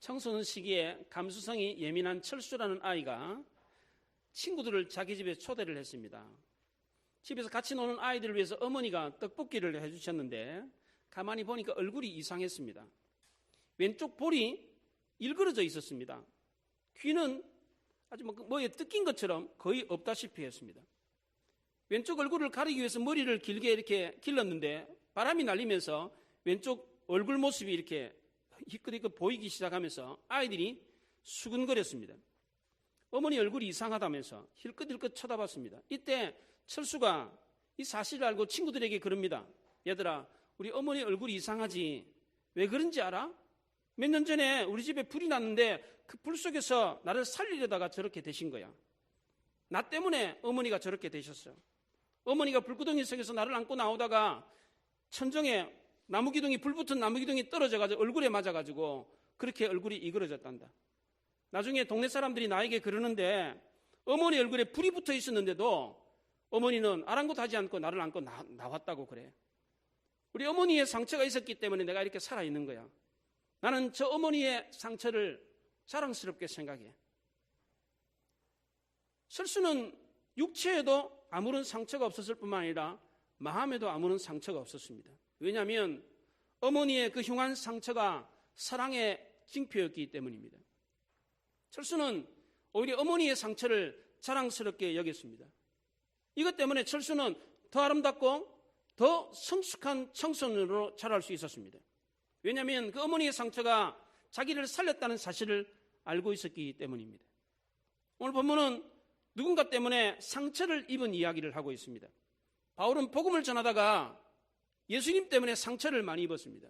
청소년 시기에 감수성이 예민한 철수라는 아이가 친구들을 자기 집에 초대를 했습니다. 집에서 같이 노는 아이들을 위해서 어머니가 떡볶이를 해주셨는데 가만히 보니까 얼굴이 이상했습니다. 왼쪽 볼이 일그러져 있었습니다. 귀는 아주 뭐에 뜯긴 것처럼 거의 없다시피 했습니다. 왼쪽 얼굴을 가리기 위해서 머리를 길게 이렇게 길렀는데 바람이 날리면서 왼쪽 얼굴 모습이 이렇게 희끗희끗 보이기 시작하면서 아이들이 수근거렸습니다. 어머니 얼굴이 이상하다면서 힐끗힐끗 쳐다봤습니다. 이때 철수가 이 사실을 알고 친구들에게 그럽니다. 얘들아, 우리 어머니 얼굴이 이상하지. 왜 그런지 알아? 몇 년 전에 우리 집에 불이 났는데 그 불 속에서 나를 살리려다가 저렇게 되신 거야. 나 때문에 어머니가 저렇게 되셨어요. 어머니가 불구덩이 속에서 나를 안고 나오다가 천정에 나무 기둥이 불 붙은 나무 기둥이 떨어져가지고 얼굴에 맞아가지고 그렇게 얼굴이 이그러졌단다. 나중에 동네 사람들이 나에게 그러는데 어머니 얼굴에 불이 붙어 있었는데도 어머니는 아랑곳하지 않고 나를 안고 나왔다고 그래. 우리 어머니의 상처가 있었기 때문에 내가 이렇게 살아있는 거야. 나는 저 어머니의 상처를 자랑스럽게 생각해. 철수는 육체에도 아무런 상처가 없었을 뿐만 아니라 마음에도 아무런 상처가 없었습니다. 왜냐하면 어머니의 그 흉한 상처가 사랑의 징표였기 때문입니다. 철수는 오히려 어머니의 상처를 자랑스럽게 여겼습니다. 이것 때문에 철수는 더 아름답고 더 성숙한 청소년으로 자랄 수 있었습니다. 왜냐하면 그 어머니의 상처가 자기를 살렸다는 사실을 알고 있었기 때문입니다. 오늘 본문은 누군가 때문에 상처를 입은 이야기를 하고 있습니다. 바울은 복음을 전하다가 예수님 때문에 상처를 많이 입었습니다.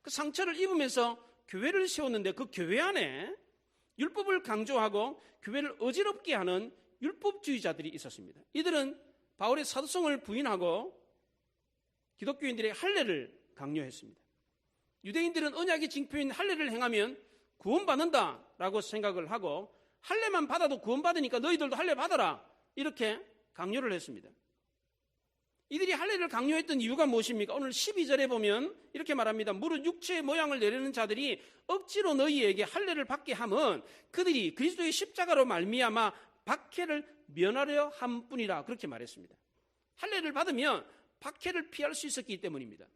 그 상처를 입으면서 교회를 세웠는데 그 교회 안에 율법을 강조하고 교회를 어지럽게 하는 율법주의자들이 있었습니다. 이들은 바울의 사도성을 부인하고 기독교인들의 할례를 강요했습니다. 유대인들은 언약의 징표인 할례를 행하면 구원받는다라고 생각을 하고 할례만 받아도 구원받으니까 너희들도 할례 받아라 이렇게 강요를 했습니다. 이들이 할례를 강요했던 이유가 무엇입니까? 오늘 12절에 보면 이렇게 말합니다. 무릇 육체의 모양을 내리는 자들이 억지로 너희에게 할례를 받게 함은 그들이 그리스도의 십자가로 말미암아 박해를 면하려 함뿐이라 그렇게 말했습니다. 할례를 받으면 박해를 피할 수 있었기 때문입니다.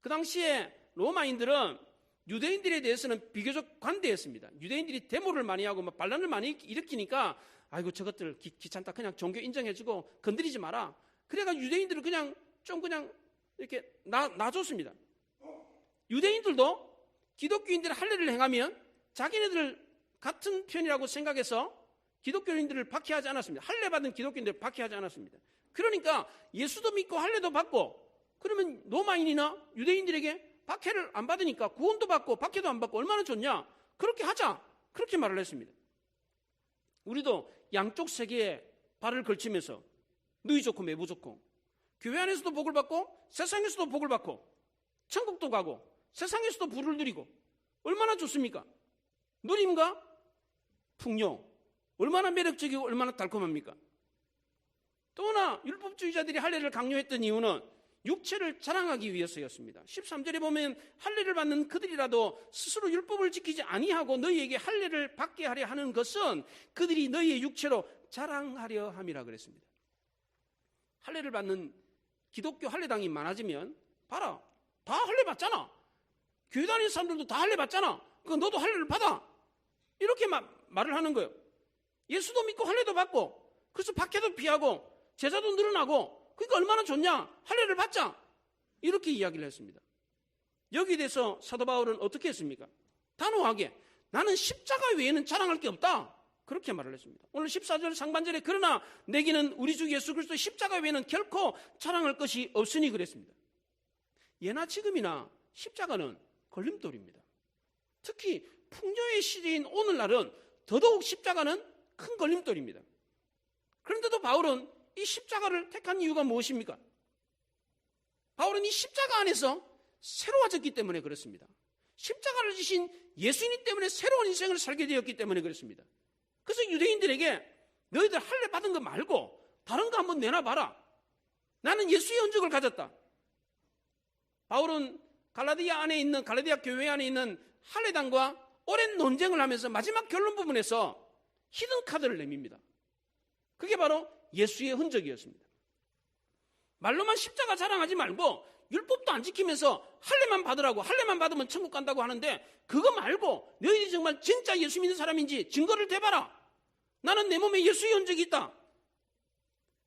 그 당시에 로마인들은 유대인들에 대해서는 비교적 관대했습니다. 유대인들이 데모를 많이 하고 반란을 많이 일으키니까 아이고 저것들 귀찮다 그냥 종교 인정해주고 건드리지 마라. 그래가지고 유대인들을 그냥 이렇게 놔줬습니다. 유대인들도 기독교인들의 할례를 행하면 자기네들 같은 편이라고 생각해서 기독교인들을 박해하지 않았습니다. 할례 받은 기독교인들을 박해하지 않았습니다. 그러니까 예수도 믿고 할례도 받고 그러면 로마인이나 유대인들에게 박해를 안 받으니까 구원도 받고 박해도 안 받고 얼마나 좋냐? 그렇게 하자. 그렇게 말을 했습니다. 우리도 양쪽 세계에 발을 걸치면서 너희 좋고 매부 좋고 교회 안에서도 복을 받고 세상에서도 복을 받고 천국도 가고 세상에서도 부를 누리고 얼마나 좋습니까? 누림과 풍요 얼마나 매력적이고 얼마나 달콤합니까? 또 하나 율법주의자들이 할례를 강요했던 이유는 육체를 자랑하기 위해서였습니다. 13절에 보면 할례를 받는 그들이라도 스스로 율법을 지키지 아니하고 너희에게 할례를 받게 하려 하는 것은 그들이 너희의 육체로 자랑하려 함이라 그랬습니다. 할례를 받는 기독교 할례당이 많아지면 봐라 다 할례 받잖아. 교회 다니는 사람들도 다 할례 받잖아. 그럼 너도 할례를 받아. 이렇게 말을 하는 거예요. 예수도 믿고 할례도 받고 그래서 박해도 피하고 제자도 늘어나고 그러니까 얼마나 좋냐? 할례를 받자. 이렇게 이야기를 했습니다. 여기에 대해서 사도 바울은 어떻게 했습니까? 단호하게 나는 십자가 외에는 자랑할 게 없다. 그렇게 말을 했습니다. 오늘 14절 상반절에 그러나 내게는 우리 주 예수 그리스도 십자가 외에는 결코 자랑할 것이 없으니 그랬습니다. 예나 지금이나 십자가는 걸림돌입니다. 특히 풍요의 시대인 오늘날은 더더욱 십자가는 큰 걸림돌입니다. 그런데도 바울은 이 십자가를 택한 이유가 무엇입니까? 바울은 이 십자가 안에서 새로워졌기 때문에 그렇습니다. 십자가를 지신 예수님 때문에 새로운 인생을 살게 되었기 때문에 그렇습니다. 그래서 유대인들에게 너희들 할례 받은 거 말고 다른 거 한번 내놔봐라. 나는 예수의 흔적을 가졌다. 바울은 갈라디아 교회 안에 있는 할례당과 오랜 논쟁을 하면서 마지막 결론 부분에서 히든 카드를 내밉니다. 그게 바로 예수의 흔적이었습니다. 말로만 십자가 자랑하지 말고 율법도 안 지키면서 할례만 받으라고, 할례만 받으면 천국 간다고 하는데 그거 말고 너희들이 정말 진짜 예수 믿는 사람인지 증거를 대봐라. 나는 내 몸에 예수의 흔적이 있다.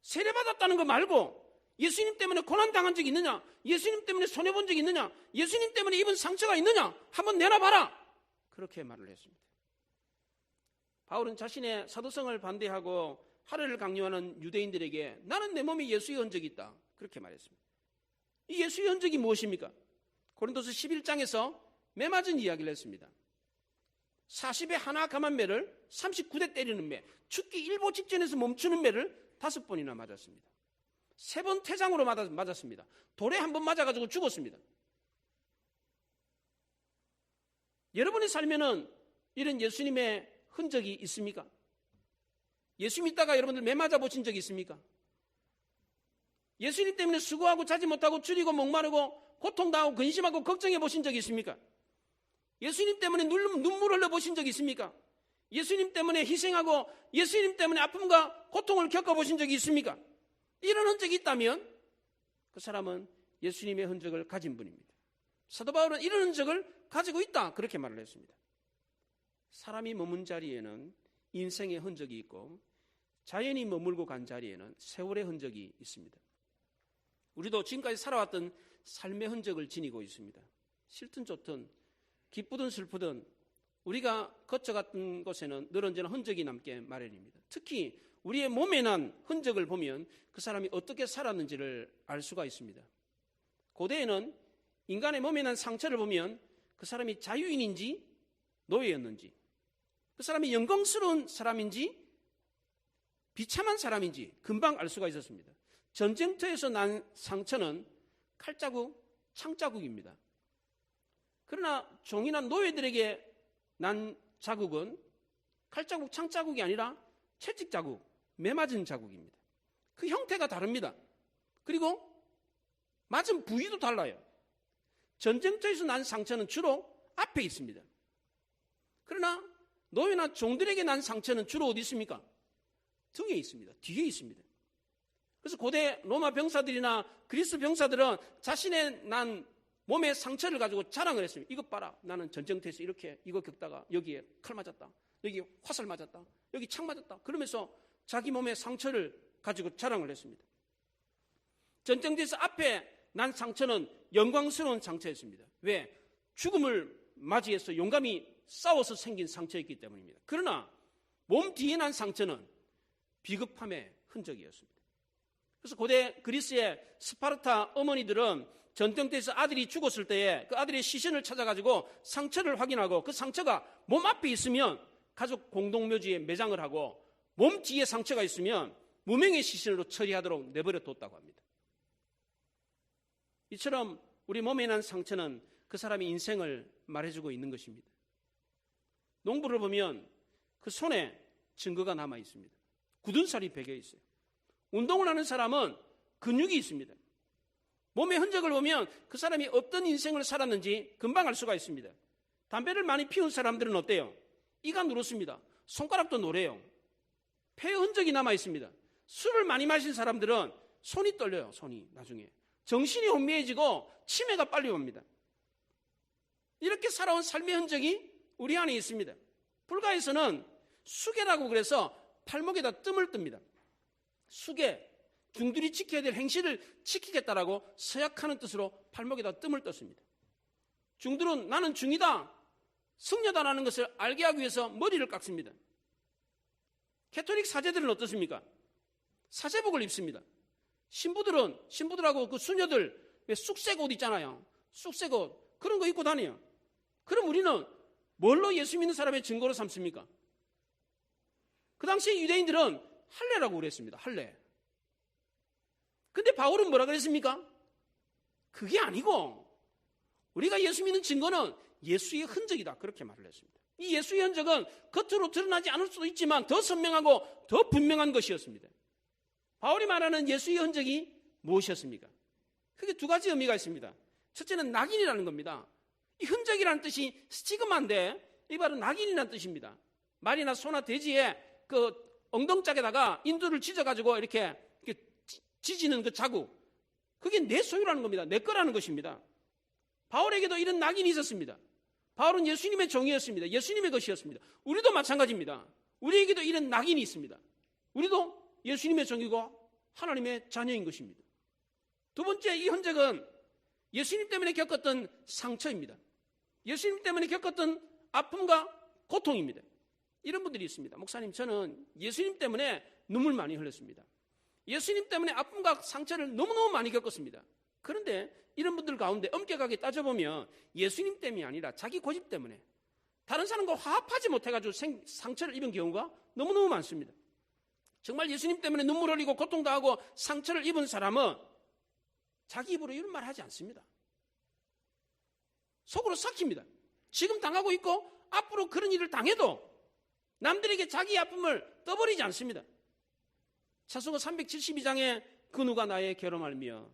세례받았다는 거 말고 예수님 때문에 고난당한 적이 있느냐, 예수님 때문에 손해본 적이 있느냐, 예수님 때문에 입은 상처가 있느냐 한번 내놔봐라. 그렇게 말을 했습니다. 바울은 자신의 사도성을 반대하고 할례를 강요하는 유대인들에게 나는 내 몸에 예수의 흔적이 있다 그렇게 말했습니다. 이 예수의 흔적이 무엇입니까? 고린도서 11장에서 매 맞은 이야기를 했습니다. 40에 하나 감한 매를 39대 때리는 매, 죽기 일보 직전에서 멈추는 매를 5번이나 맞았습니다. 3번 태장으로 맞았습니다. 돌에 한 번 맞아가지고 죽었습니다. 여러분의 삶에는 이런 예수님의 흔적이 있습니까? 예수 믿다가 여러분들 매 맞아 보신 적이 있습니까? 예수님 때문에 수고하고 자지 못하고 줄이고 목마르고 고통당하고 근심하고 걱정해 보신 적이 있습니까? 예수님 때문에 눈물 흘려 보신 적이 있습니까? 예수님 때문에 희생하고 예수님 때문에 아픔과 고통을 겪어보신 적이 있습니까? 이런 흔적이 있다면 그 사람은 예수님의 흔적을 가진 분입니다. 사도 바울은 이런 흔적을 가지고 있다 그렇게 말을 했습니다. 사람이 머문 자리에는 인생의 흔적이 있고 자연이 머물고 간 자리에는 세월의 흔적이 있습니다. 우리도 지금까지 살아왔던 삶의 흔적을 지니고 있습니다. 싫든 좋든 기쁘든 슬프든 우리가 거쳐갔던 곳에는 늘 언제나 흔적이 남게 마련입니다. 특히 우리의 몸에 난 흔적을 보면 그 사람이 어떻게 살았는지를 알 수가 있습니다. 고대에는 인간의 몸에 난 상처를 보면 그 사람이 자유인인지 노예였는지, 그 사람이 영광스러운 사람인지 비참한 사람인지 금방 알 수가 있었습니다. 전쟁터에서 난 상처는 칼자국, 창자국입니다. 그러나 종이나 노예들에게 난 자국은 칼자국, 창자국이 아니라 채찍자국, 매맞은 자국입니다. 그 형태가 다릅니다. 그리고 맞은 부위도 달라요. 전쟁터에서 난 상처는 주로 앞에 있습니다. 그러나 노예나 종들에게 난 상처는 주로 어디 있습니까? 등에 있습니다. 뒤에 있습니다. 그래서 고대 로마 병사들이나 그리스 병사들은 자신의 난 몸의 상처를 가지고 자랑을 했습니다. 이것 봐라. 나는 전쟁터에서 이렇게 이거 겪다가 여기에 칼 맞았다. 여기 화살 맞았다. 여기 창 맞았다. 그러면서 자기 몸의 상처를 가지고 자랑을 했습니다. 전쟁터에서 앞에 난 상처는 영광스러운 상처였습니다. 왜? 죽음을 맞이해서 용감히 싸워서 생긴 상처였기 때문입니다. 그러나 몸 뒤에 난 상처는 비겁함의 흔적이었습니다. 그래서 고대 그리스의 스파르타 어머니들은 전쟁터에서 아들이 죽었을 때에 그 아들의 시신을 찾아가지고 상처를 확인하고 그 상처가 몸 앞에 있으면 가족 공동묘지에 매장을 하고 몸 뒤에 상처가 있으면 무명의 시신으로 처리하도록 내버려 뒀다고 합니다. 이처럼 우리 몸에 난 상처는 그 사람의 인생을 말해주고 있는 것입니다. 농부를 보면 그 손에 증거가 남아 있습니다. 굳은 살이 배겨 있어요. 운동을 하는 사람은 근육이 있습니다. 몸의 흔적을 보면 그 사람이 어떤 인생을 살았는지 금방 알 수가 있습니다. 담배를 많이 피운 사람들은 어때요? 이가 누렇습니다. 손가락도 노래요. 폐의 흔적이 남아 있습니다. 술을 많이 마신 사람들은 손이 떨려요. 손이 나중에. 정신이 혼미해지고 치매가 빨리 옵니다. 이렇게 살아온 삶의 흔적이 우리 안에 있습니다. 불가에서는 수계라고 그래서 팔목에다 뜸을 뜹니다. 수계, 중들이 지켜야 될 행실을 지키겠다라고 서약하는 뜻으로 팔목에다 뜸을 떴습니다. 중들은 나는 중이다, 승려다라는 것을 알게 하기 위해서 머리를 깎습니다. 캐톨릭 사제들은 어떻습니까? 사제복을 입습니다. 신부들하고 그 수녀들 왜 쑥색 옷 있잖아요. 쑥색 옷 그런 거 입고 다녀요. 그럼 우리는 뭘로 예수 믿는 사람의 증거로 삼습니까? 그 당시에 유대인들은 할례라고 그랬습니다. 할례. 근데 바울은 뭐라 그랬습니까? 그게 아니고 우리가 예수 믿는 증거는 예수의 흔적이다 그렇게 말을 했습니다. 이 예수의 흔적은 겉으로 드러나지 않을 수도 있지만 더 선명하고 더 분명한 것이었습니다. 바울이 말하는 예수의 흔적이 무엇이었습니까? 크게 두 가지 의미가 있습니다. 첫째는 낙인이라는 겁니다. 이 흔적이라는 뜻이 스티그마인데 이 바로 낙인이라는 뜻입니다. 말이나 소나 돼지의 그 엉덩짝에다가 인두를 찢어가지고 이렇게 지지는 그 자국, 그게 내 소유라는 겁니다. 내 거라는 것입니다. 바울에게도 이런 낙인이 있었습니다. 바울은 예수님의 종이었습니다. 예수님의 것이었습니다. 우리도 마찬가지입니다. 우리에게도 이런 낙인이 있습니다. 우리도 예수님의 종이고 하나님의 자녀인 것입니다. 두 번째, 이 흔적은 예수님 때문에 겪었던 상처입니다. 예수님 때문에 겪었던 아픔과 고통입니다. 이런 분들이 있습니다. 목사님, 저는 예수님 때문에 눈물 많이 흘렸습니다. 예수님 때문에 아픔과 상처를 너무너무 많이 겪었습니다. 그런데 이런 분들 가운데 엄격하게 따져보면 예수님 때문이 아니라 자기 고집 때문에 다른 사람과 화합하지 못해가지고 상처를 입은 경우가 너무너무 많습니다. 정말 예수님 때문에 눈물 흘리고 고통당하고 상처를 입은 사람은 자기 입으로 이런 말 하지 않습니다. 속으로 삭힙니다. 지금 당하고 있고 앞으로 그런 일을 당해도 남들에게 자기 아픔을 떠버리지 않습니다. 찬송가 372장에 그 누가 나의 괴로움 알며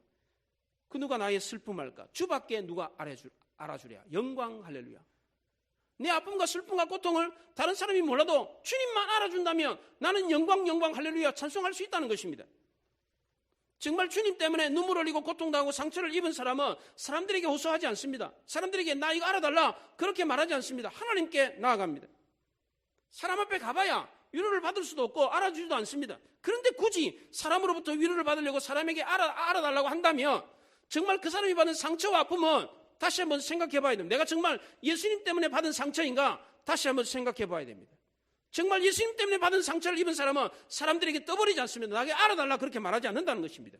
그 누가 나의 슬픔 알까? 주밖에 누가 알아주랴. 영광 할렐루야. 내 아픔과 슬픔과 고통을 다른 사람이 몰라도 주님만 알아준다면 나는 영광 할렐루야 찬송할 수 있다는 것입니다. 정말 주님 때문에 눈물 흘리고 고통당하고 상처를 입은 사람은 사람들에게 호소하지 않습니다. 사람들에게 나 이거 알아달라 그렇게 말하지 않습니다. 하나님께 나아갑니다. 사람 앞에 가봐야 위로를 받을 수도 없고 알아주지도 않습니다. 그런데 굳이 사람으로부터 위로를 받으려고 사람에게 알아달라고 한다면 정말 그 사람이 받은 상처와 아픔은 다시 한번 생각해 봐야 됩니다. 내가 정말 예수님 때문에 받은 상처인가? 다시 한번 생각해 봐야 됩니다. 정말 예수님 때문에 받은 상처를 입은 사람은 사람들에게 떠버리지 않습니다. 나에게 알아달라 그렇게 말하지 않는다는 것입니다.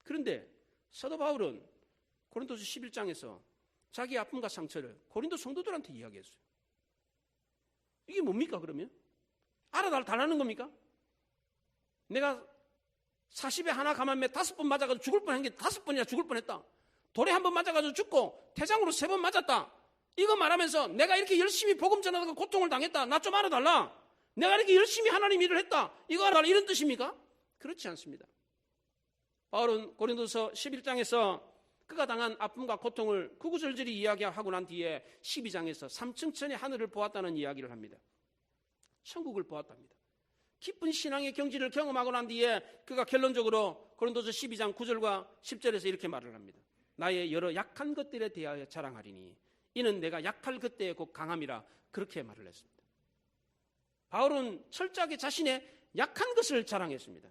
그런데 사도 바울은 고린도서 11장에서 자기 아픔과 상처를 고린도 성도들한테 이야기했어요. 이게 뭡니까 그러면? 알아달라는 겁니까? 내가 40에 하나 감암에 5번 맞아가지고 죽을 뻔한 게 5번이나 죽을 뻔했다. 돌에 한 번 맞아가지고 죽고 태장으로 3번 맞았다. 이거 말하면서 내가 이렇게 열심히 복음 전하다가 고통을 당했다. 나 좀 알아달라. 내가 이렇게 열심히 하나님 일을 했다. 이거 알아달라. 이런 뜻입니까? 그렇지 않습니다. 바울은 고린도서 11장에서 그가 당한 아픔과 고통을 구구절절히 이야기하고 난 뒤에 12장에서 3층 천의 하늘을 보았다는 이야기를 합니다. 천국을 보았답니다. 깊은 신앙의 경지를 경험하고 난 뒤에 그가 결론적으로 고린도서 12장 9절과 10절에서 이렇게 말을 합니다. 나의 여러 약한 것들에 대하여 자랑하리니 이는 내가 약할 그때의 곧 강함이라 그렇게 말을 했습니다. 바울은 철저하게 자신의 약한 것을 자랑했습니다.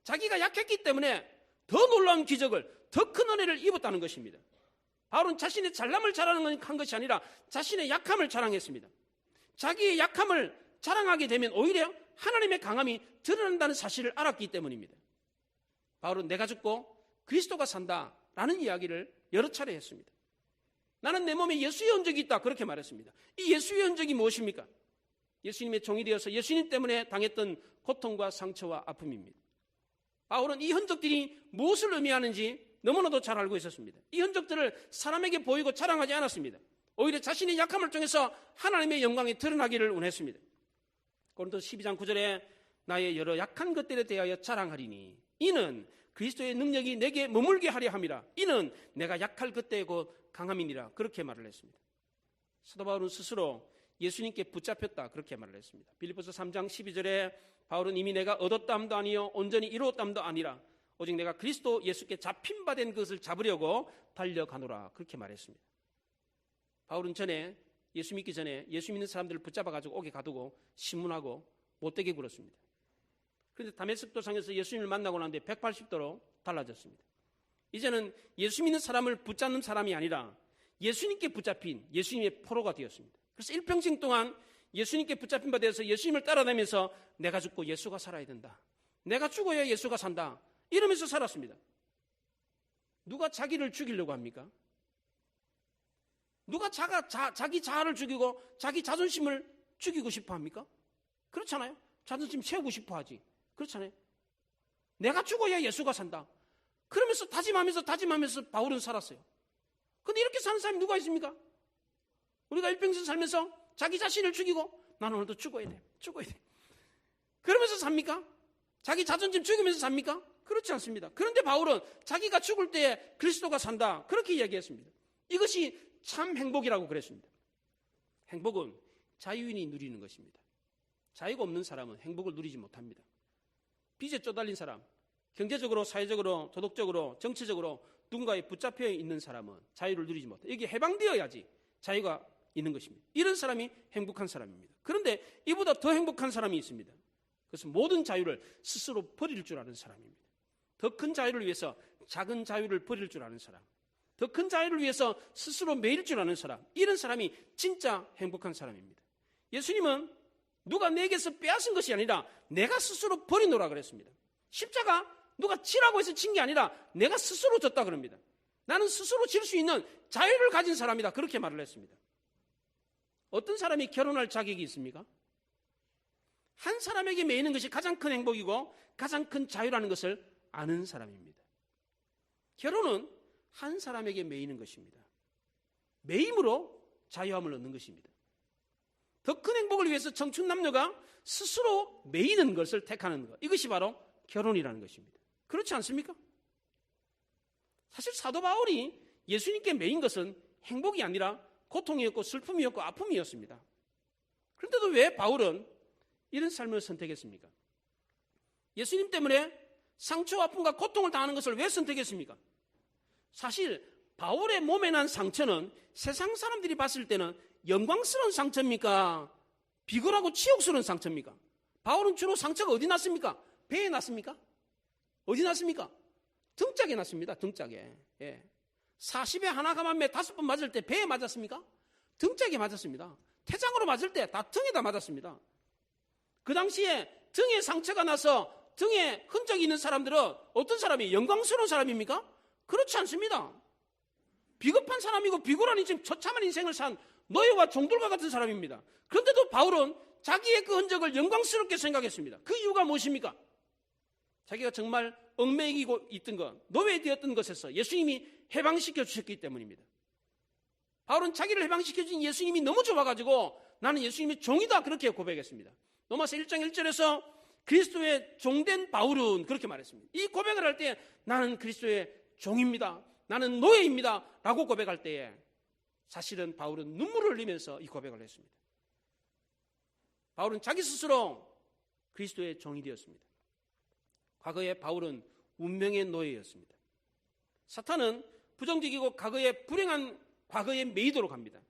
자기가 약했기 때문에 더 놀라운 기적을, 더 큰 은혜를 입었다는 것입니다. 바울은 자신의 잘남을 자랑한 것이 아니라 자신의 약함을 자랑했습니다. 자기의 약함을 자랑하게 되면 오히려 하나님의 강함이 드러난다는 사실을 알았기 때문입니다. 바울은 내가 죽고 그리스도가 산다라는 이야기를 여러 차례 했습니다. 나는 내 몸에 예수의 흔적이 있다 그렇게 말했습니다. 이 예수의 흔적이 무엇입니까? 예수님의 종이 되어서 예수님 때문에 당했던 고통과 상처와 아픔입니다. 바울은 이 흔적들이 무엇을 의미하는지 너무나도 잘 알고 있었습니다. 이 흔적들을 사람에게 보이고 자랑하지 않았습니다. 오히려 자신의 약함을 통해서 하나님의 영광이 드러나기를 원했습니다. 고린도서 12장 9절에 나의 여러 약한 것들에 대하여 자랑하리니 이는 그리스도의 능력이 내게 머물게 하려 함이라. 이는 내가 약할 그때고 강함이니라. 그렇게 말을 했습니다. 사도 바울은 스스로 예수님께 붙잡혔다 그렇게 말을 했습니다. 빌립보서 3장 12절에 바울은 이미 내가 얻었담도 아니요 온전히 이루었담도 아니라 오직 내가 그리스도 예수께 잡힌 바 된 것을 잡으려고 달려가노라 그렇게 말했습니다. 바울은 전에 예수 믿기 전에 예수 믿는 사람들을 붙잡아가지고 옥에 가두고 신문하고 못되게 굴었습니다. 그런데 다메섹 도상에서 예수님을 만나고 난 뒤에 180도로 달라졌습니다. 이제는 예수 믿는 사람을 붙잡는 사람이 아니라 예수님께 붙잡힌 예수님의 포로가 되었습니다. 그래서 일평생 동안 예수님께 붙잡힌 바 되어서 예수님을 따라다니면서 내가 죽고 예수가 살아야 된다. 내가 죽어야 예수가 산다. 이러면서 살았습니다. 누가 자기를 죽이려고 합니까? 누가 자기 자아를 죽이고 자기 자존심을 죽이고 싶어 합니까? 그렇잖아요. 자존심 채우고 싶어 하지. 그렇잖아요. 내가 죽어야 예수가 산다. 그러면서 다짐하면서 바울은 살았어요. 근데 이렇게 사는 사람이 누가 있습니까? 우리가 일평생 살면서 자기 자신을 죽이고 나는 오늘도 죽어야 돼. 그러면서 삽니까? 자기 자존심 죽이면서 삽니까? 그렇지 않습니다. 그런데 바울은 자기가 죽을 때에 그리스도가 산다. 그렇게 이야기했습니다. 이것이 참 행복이라고 그랬습니다. 행복은 자유인이 누리는 것입니다. 자유가 없는 사람은 행복을 누리지 못합니다. 빚에 쪼달린 사람, 경제적으로, 사회적으로, 도덕적으로, 정치적으로 누군가에 붙잡혀 있는 사람은 자유를 누리지 못해요. 여기 해방되어야지 자유가 있는 것입니다. 이런 사람이 행복한 사람입니다. 그런데 이보다 더 행복한 사람이 있습니다. 그것은 모든 자유를 스스로 버릴 줄 아는 사람입니다. 더 큰 자유를 위해서 작은 자유를 버릴 줄 아는 사람, 더 큰 자유를 위해서 스스로 매일 줄 아는 사람, 이런 사람이 진짜 행복한 사람입니다. 예수님은 누가 내게서 빼앗은 것이 아니라 내가 스스로 버리노라 그랬습니다. 십자가 누가 치라고 해서 친 게 아니라 내가 스스로 졌다 그럽니다. 나는 스스로 질 수 있는 자유를 가진 사람이다, 그렇게 말을 했습니다. 어떤 사람이 결혼할 자격이 있습니까? 한 사람에게 매이는 것이 가장 큰 행복이고 가장 큰 자유라는 것을 아는 사람입니다. 결혼은 한 사람에게 매이는 것입니다. 매임으로 자유함을 얻는 것입니다. 더 큰 행복을 위해서 청춘 남녀가 스스로 매이는 것을 택하는 것, 이것이 바로 결혼이라는 것입니다. 그렇지 않습니까? 사실 사도 바울이 예수님께 매인 것은 행복이 아니라 고통이었고 슬픔이었고 아픔이었습니다. 그런데도 왜 바울은 이런 삶을 선택했습니까? 예수님 때문에 상처, 아픔과 고통을 당하는 것을 왜 선택했습니까? 사실 바울의 몸에 난 상처는 세상 사람들이 봤을 때는 영광스러운 상처입니까? 비굴하고 치욕스러운 상처입니까? 바울은 주로 상처가 어디 났습니까? 배에 났습니까? 어디 났습니까? 등짝에 났습니다. 등짝에. 40에 하나 가만매 5번 맞을 때 배에 맞았습니까? 등짝에 맞았습니다. 태장으로 맞을 때 다 등에다 맞았습니다. 그 당시에 등에 상처가 나서 등에 흔적이 있는 사람들은 어떤 사람이 영광스러운 사람입니까? 그렇지 않습니다. 비겁한 사람이고 비굴한 인생, 처참한 인생을 산 노예와 종들과 같은 사람입니다. 그런데도 바울은 자기의 그 흔적을 영광스럽게 생각했습니다. 그 이유가 무엇입니까? 자기가 정말 얽매이고 있던 것, 노예되었던 것에서 예수님이 해방시켜 주셨기 때문입니다. 바울은 자기를 해방시켜 주신 예수님이 너무 좋아가지고 나는 예수님의 종이다, 그렇게 고백했습니다. 로마서 1장 1절에서 그리스도의 종된 바울은 그렇게 말했습니다. 이 고백을 할 때 나는 그리스도의 종입니다, 나는 노예입니다 라고 고백할 때에 사실은 바울은 눈물을 흘리면서 이 고백을 했습니다. 바울은 자기 스스로 그리스도의 종이 되었습니다. 과거에 바울은 운명의 노예였습니다. 사탄은 부정적이고 과거에 불행한 과거에 매이도록 합니다.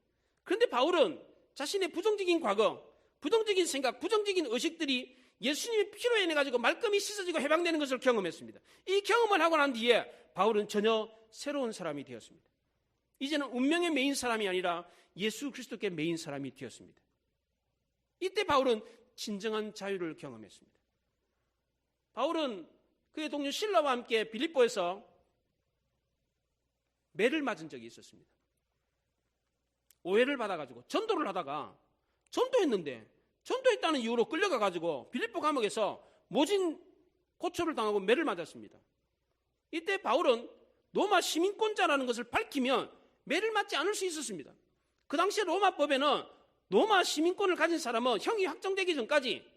그런데 바울은 자신의 부정적인 과거, 부정적인 생각, 부정적인 의식들이 예수님의 피로 인해 가지고 말끔히 씻어지고 해방되는 것을 경험했습니다. 이 경험을 하고 난 뒤에 바울은 전혀 새로운 사람이 되었습니다. 이제는 운명의 매인 사람이 아니라 예수 그리스도께 매인 사람이 되었습니다. 이때 바울은 진정한 자유를 경험했습니다. 바울은 그의 동료 실라와 함께 빌립보에서 매를 맞은 적이 있었습니다. 오해를 받아가지고 전도를 하다가 전도했는데 전도했다는 이유로 끌려가가지고 빌립보 감옥에서 모진 고초를 당하고 매를 맞았습니다. 이때 바울은 로마 시민권자라는 것을 밝히면 매를 맞지 않을 수 있었습니다. 그 당시에 로마법에는 로마 시민권을 가진 사람은 형이 확정되기 전까지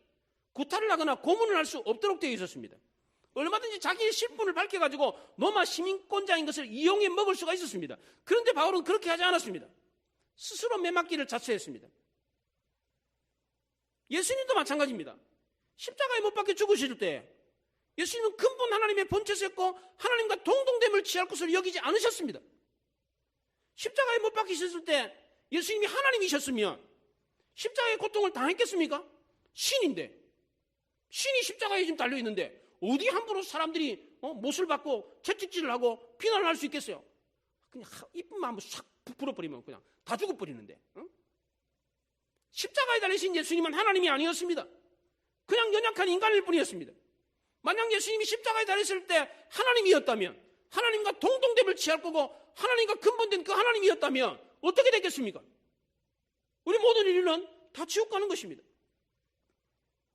구타를 하거나 고문을 할 수 없도록 되어 있었습니다. 얼마든지 자기의 실분을 밝혀가지고 로마 시민권자인 것을 이용해 먹을 수가 있었습니다. 그런데 바울은 그렇게 하지 않았습니다. 스스로 매맞기를 자처했습니다. 예수님도 마찬가지입니다. 십자가에 못 박혀 죽으실 때 예수님은 근본 하나님의 본체였고 하나님과 동등됨을 취할 것을 여기지 않으셨습니다. 십자가에 못 박히셨을 때 예수님이 하나님이셨으면 십자가의 고통을 당했겠습니까? 신인데, 신이 십자가에 지금 달려있는데 어디 함부로 사람들이 못을 받고 채찍질을 하고 비난을 할 수 있겠어요? 그냥 이쁜만 한번 싹 부풀어버리면 그냥 다 죽어버리는데. 십자가에 달리신 예수님은 하나님이 아니었습니다. 그냥 연약한 인간일 뿐이었습니다. 만약 예수님이 십자가에 달렸을 때 하나님이었다면, 하나님과 동등됨을 취할 거고 하나님과 근본된 그 하나님이었다면 어떻게 됐겠습니까? 우리 모든 인류는 다 지옥 가는 것입니다.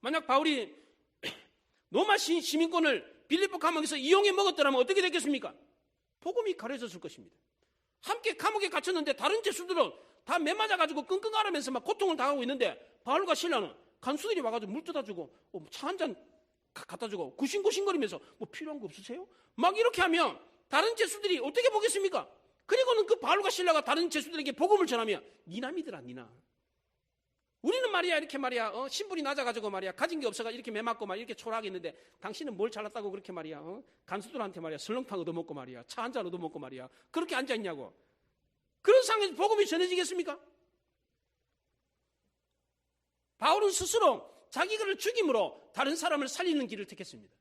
만약 바울이 로마 시민권을 빌립보 감옥에서 이용해 먹었더라면 어떻게 됐겠습니까? 복음이 가려졌을 것입니다. 함께 감옥에 갇혔는데 다른 죄수들은 다 매맞아가지고 끙끙 앓으면서 막 고통을 당하고 있는데 바울과 실라는 간수들이 와가지고 물 떠다주고 차 한 잔 갖다주고 구신구신거리면서 뭐 필요한 거 없으세요? 막 이렇게 하면 다른 죄수들이 어떻게 보겠습니까? 그리고는 그 바울과 실라가 다른 죄수들에게 복음을 전하면 니나 믿으라, 니나. 우리는 말이야 이렇게 말이야 신분이 낮아가지고 말이야 가진 게 없어가 이렇게 매맞고 말이야 이렇게 초라하게 있는데 당신은 뭘 잘났다고 그렇게 말이야 간수들한테 말이야 설렁탕 얻어먹고 말이야 차 한잔 얻어먹고 말이야 그렇게 앉아있냐고. 그런 상황에서 복음이 전해지겠습니까? 바울은 스스로 자기를 죽임으로 다른 사람을 살리는 길을 택했습니다.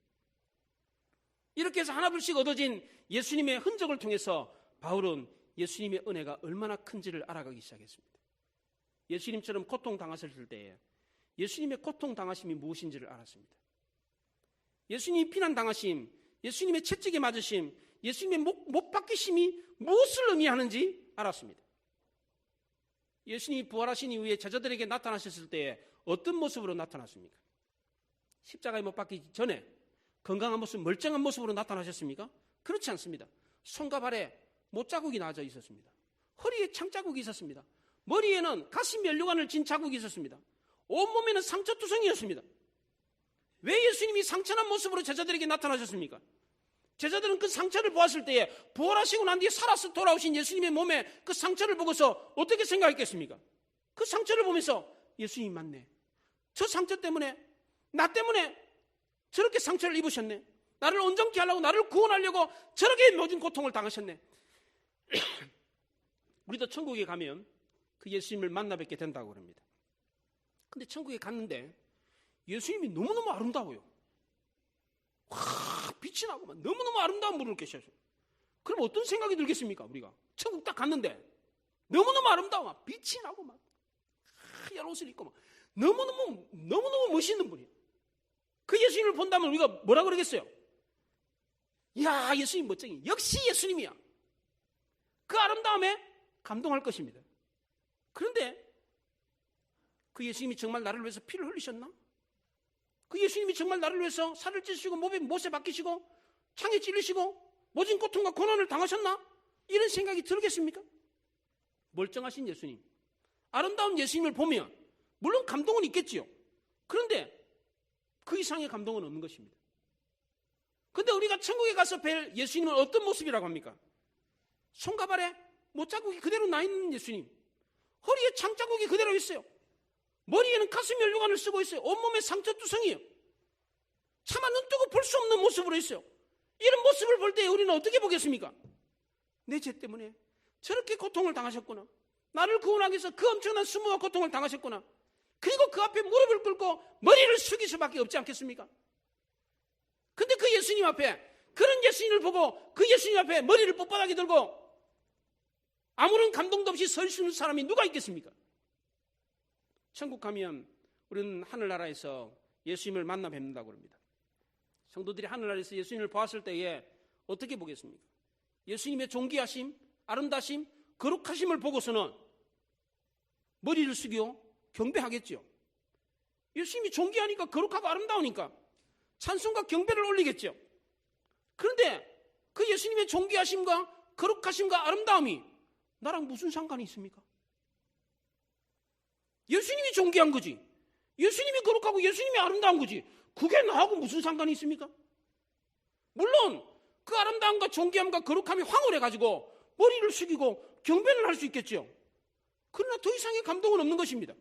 이렇게 해서 하나둘씩 얻어진 예수님의 흔적을 통해서 바울은 예수님의 은혜가 얼마나 큰지를 알아가기 시작했습니다. 예수님처럼 고통당하셨을 때에 예수님의 고통당하심이 무엇인지를 알았습니다. 예수님이 비난당하심, 예수님의 채찍에 맞으심, 예수님의 못 박히심이 무엇을 의미하는지 알았습니다. 예수님이 부활하신 이후에 제자들에게 나타나셨을 때에 어떤 모습으로 나타났습니까? 십자가에 못 박히기 전에 건강한 모습, 멀쩡한 모습으로 나타나셨습니까? 그렇지 않습니다. 손과 발에 못자국이 나져 있었습니다. 허리에 창자국이 있었습니다. 머리에는 가시 면류관을 진 자국이 있었습니다. 온몸에는 상처투성이었습니다. 왜 예수님이 상처난 모습으로 제자들에게 나타나셨습니까? 제자들은 그 상처를 보았을 때에 부활하시고 난 뒤에 살아서 돌아오신 예수님의 몸에 그 상처를 보고서 어떻게 생각했겠습니까? 그 상처를 보면서 예수님 맞네. 저 상처 때문에 나 때문에 저렇게 상처를 입으셨네. 나를 온전케 하려고 나를 구원하려고 저렇게 모든 고통을 당하셨네. 우리도 천국에 가면 그 예수님을 만나 뵙게 된다고 합니다. 근데 천국에 갔는데 예수님이 너무너무 아름다워요. 와, 빛이 나고 막 너무너무 아름다운 분을 계셔요. 그럼 어떤 생각이 들겠습니까? 우리가 천국 딱 갔는데 너무너무 아름다워. 빛이 나고 막 하얀 옷을 입고 막 너무너무 멋있는 분이에요. 그 예수님을 본다면 우리가 뭐라 그러겠어요? 이야, 예수님 멋쟁이. 역시 예수님이야. 그 아름다움에 감동할 것입니다. 그런데 그 예수님이 정말 나를 위해서 피를 흘리셨나? 그 예수님이 정말 나를 위해서 살을 찌시고 몸에 못에 박히시고 창에 찔리시고 모진 고통과 고난을 당하셨나? 이런 생각이 들겠습니까? 멀쩡하신 예수님, 아름다운 예수님을 보면 물론 감동은 있겠지요. 그런데 그 이상의 감동은 없는 것입니다. 그런데 우리가 천국에 가서 뵐 예수님은 어떤 모습이라고 합니까? 손과 발에 못자국이 그대로 나 있는 예수님, 허리에 창자국이 그대로 있어요. 머리에는 가슴 면류관을 쓰고 있어요. 온몸에 상처투성이에요. 차마 눈 뜨고 볼 수 없는 모습으로 있어요. 이런 모습을 볼 때 우리는 어떻게 보겠습니까? 내 죄 때문에 저렇게 고통을 당하셨구나. 나를 구원하기 위해서 그 엄청난 수모와 고통을 당하셨구나. 그리고 그 앞에 무릎을 꿇고 머리를 숙일 수밖에 없지 않겠습니까? 근데 그 예수님 앞에, 그런 예수님을 보고 그 예수님 앞에 머리를 뻣뻣하게 들고 아무런 감동도 없이 설 수 있는 사람이 누가 있겠습니까? 천국 가면 우리는 하늘나라에서 예수님을 만나 뵙는다고 합니다. 성도들이 하늘나라에서 예수님을 보았을 때에 어떻게 보겠습니까? 예수님의 존귀하심, 아름다심, 거룩하심을 보고서는 머리를 숙여 경배하겠죠. 예수님이 존귀하니까 거룩하고 아름다우니까 찬송과 경배를 올리겠죠. 그런데 그 예수님의 존귀하심과 거룩하심과 아름다움이 나랑 무슨 상관이 있습니까? 예수님이 존귀한 거지. 예수님이 거룩하고 예수님이 아름다운 거지. 그게 나하고 무슨 상관이 있습니까? 물론 그 아름다움과 존귀함과 거룩함이 황홀해가지고 머리를 숙이고 경배를 할 수 있겠죠. 그러나 더 이상의 감동은 없는 것입니다.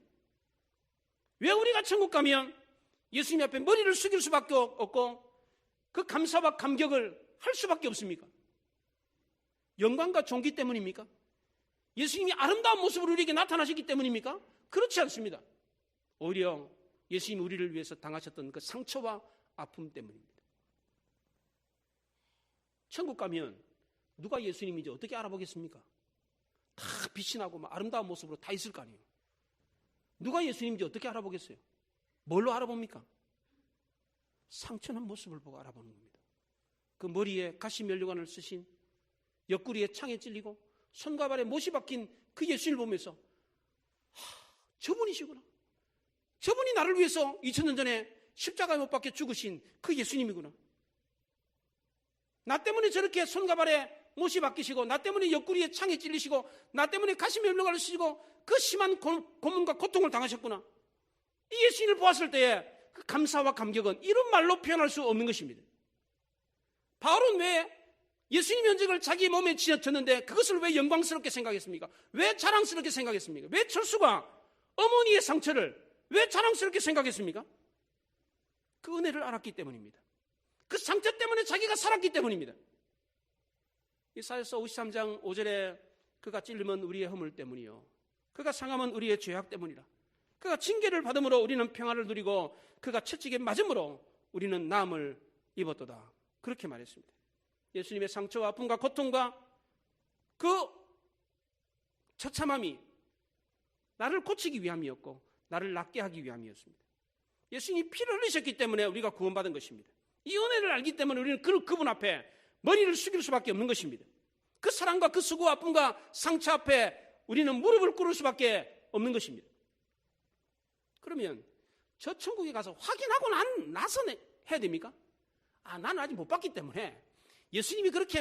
왜 우리가 천국 가면 예수님 앞에 머리를 숙일 수밖에 없고 그 감사와 감격을 할 수밖에 없습니까? 영광과 존귀 때문입니까? 예수님이 아름다운 모습으로 우리에게 나타나셨기 때문입니까? 그렇지 않습니다. 오히려 예수님이 우리를 위해서 당하셨던 그 상처와 아픔 때문입니다. 천국 가면 누가 예수님인지 어떻게 알아보겠습니까? 다 빛이 나고 막 아름다운 모습으로 다 있을 거 아니에요. 누가 예수님인지 어떻게 알아보겠어요? 뭘로 알아봅니까? 상처난 모습을 보고 알아보는 겁니다. 그 머리에 가시 면류관을 쓰신, 옆구리에 창에 찔리고 손과 발에 못이 박힌 그 예수님을 보면서 저분이시구나. 저분이 나를 위해서 2000년 전에 십자가에 못 박혀 죽으신 그 예수님이구나. 나 때문에 저렇게 손과 발에 못이 박히시고, 나 때문에 옆구리에 창에 찔리시고, 나 때문에 가시 면류관을 쓰시고 그 심한 고문과 고통을 당하셨구나. 이 예수님을 보았을 때에 그 감사와 감격은 이런 말로 표현할 수 없는 것입니다. 바울은 왜 예수님의 언적을 자기 몸에 지었는데 그것을 왜 영광스럽게 생각했습니까? 왜 자랑스럽게 생각했습니까? 왜 철수가 어머니의 상처를 왜 자랑스럽게 생각했습니까? 그 은혜를 알았기 때문입니다. 그 상처 때문에 자기가 살았기 때문입니다. 이사야서 53장 5절에 그가 찔림은 우리의 허물 때문이요 그가 상함은 우리의 죄악 때문이라. 그가 징계를 받음으로 우리는 평화를 누리고 그가 채찍에 맞음으로 우리는 나음을 입었도다. 그렇게 말했습니다. 예수님의 상처와 아픔과 고통과 그 처참함이 나를 고치기 위함이었고 나를 낫게 하기 위함이었습니다. 예수님이 피를 흘리셨기 때문에 우리가 구원받은 것입니다. 이 은혜를 알기 때문에 우리는 그분 앞에 머리를 숙일 수밖에 없는 것입니다. 그 사랑과 그 수고와 아픔과 상처 앞에 우리는 무릎을 꿇을 수밖에 없는 것입니다. 그러면 저 천국에 가서 확인하고 나서 해야 됩니까? 나는 아직 못 봤기 때문에 예수님이 그렇게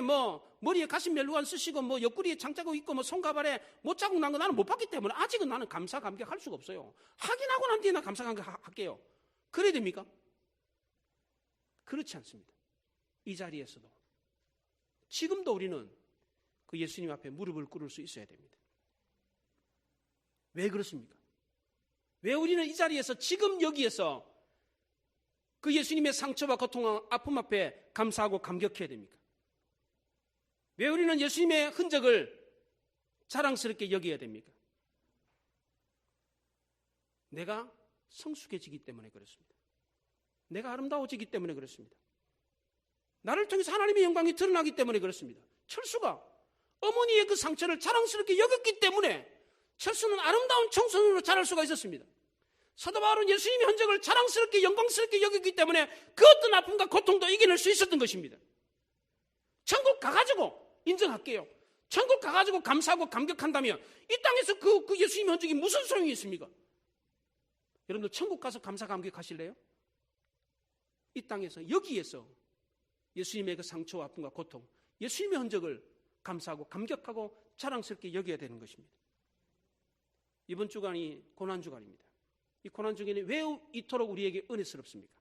머리에 가신 멜루안 쓰시고 옆구리에 장자국 있고 손가발에 못자국 난 거 나는 못 봤기 때문에 아직은 나는 감사 감격할 수가 없어요. 확인하고 난 뒤에 나 감사 감격할게요. 그래야 됩니까? 그렇지 않습니다. 이 자리에서도 지금도 우리는 그 예수님 앞에 무릎을 꿇을 수 있어야 됩니다. 왜 그렇습니까? 왜 우리는 이 자리에서 지금 여기에서 그 예수님의 상처와 고통과 아픔 앞에 감사하고 감격해야 됩니까? 왜 우리는 예수님의 흔적을 자랑스럽게 여겨야 됩니까? 내가 성숙해지기 때문에 그렇습니다. 내가 아름다워지기 때문에 그렇습니다. 나를 통해서 하나님의 영광이 드러나기 때문에 그렇습니다. 철수가 어머니의 그 상처를 자랑스럽게 여겼기 때문에 철수는 아름다운 청소년으로 자랄 수가 있었습니다. 사도 바울은 예수님의 흔적을 자랑스럽게 영광스럽게 여겼기 때문에 그 어떤 아픔과 고통도 이겨낼 수 있었던 것입니다. 천국 가가지고 인정할게요. 천국 가가지고 감사하고 감격한다면 이 땅에서 그 예수님의 흔적이 무슨 소용이 있습니까? 여러분들 천국 가서 감사 감격하실래요? 이 땅에서 여기에서 예수님의 그 상처와 아픔과 고통, 예수님의 흔적을 감사하고 감격하고 자랑스럽게 여겨야 되는 것입니다. 이번 주간이 고난주간입니다. 이 고난주간이 왜 이토록 우리에게 은혜스럽습니까?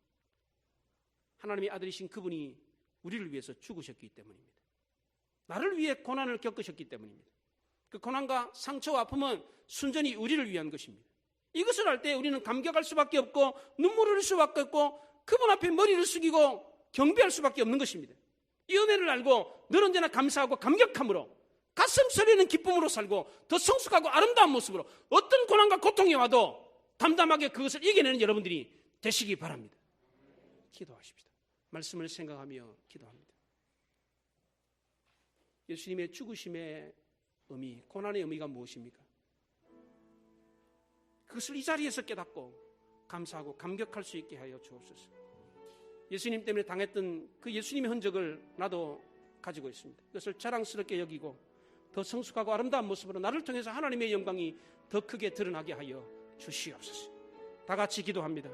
하나님의 아들이신 그분이 우리를 위해서 죽으셨기 때문입니다. 나를 위해 고난을 겪으셨기 때문입니다. 그 고난과 상처와 아픔은 순전히 우리를 위한 것입니다. 이것을 할 때 우리는 감격할 수밖에 없고 눈물을 흘릴 수밖에 없고 그분 앞에 머리를 숙이고 경배할 수밖에 없는 것입니다. 이 은혜를 알고 늘 언제나 감사하고 감격함으로 가슴 설레는 기쁨으로 살고 더 성숙하고 아름다운 모습으로 어떤 고난과 고통이 와도 담담하게 그것을 이겨내는 여러분들이 되시기 바랍니다. 기도하십시다. 말씀을 생각하며 기도합니다. 예수님의 죽으심의 의미, 고난의 의미가 무엇입니까? 그것을 이 자리에서 깨닫고 감사하고 감격할 수 있게 하여 주옵소서. 예수님 때문에 당했던 그 예수님의 흔적을 나도 가지고 있습니다. 그것을 자랑스럽게 여기고 더 성숙하고 아름다운 모습으로 나를 통해서 하나님의 영광이 더 크게 드러나게 하여 주시옵소서. 다 같이 기도합니다.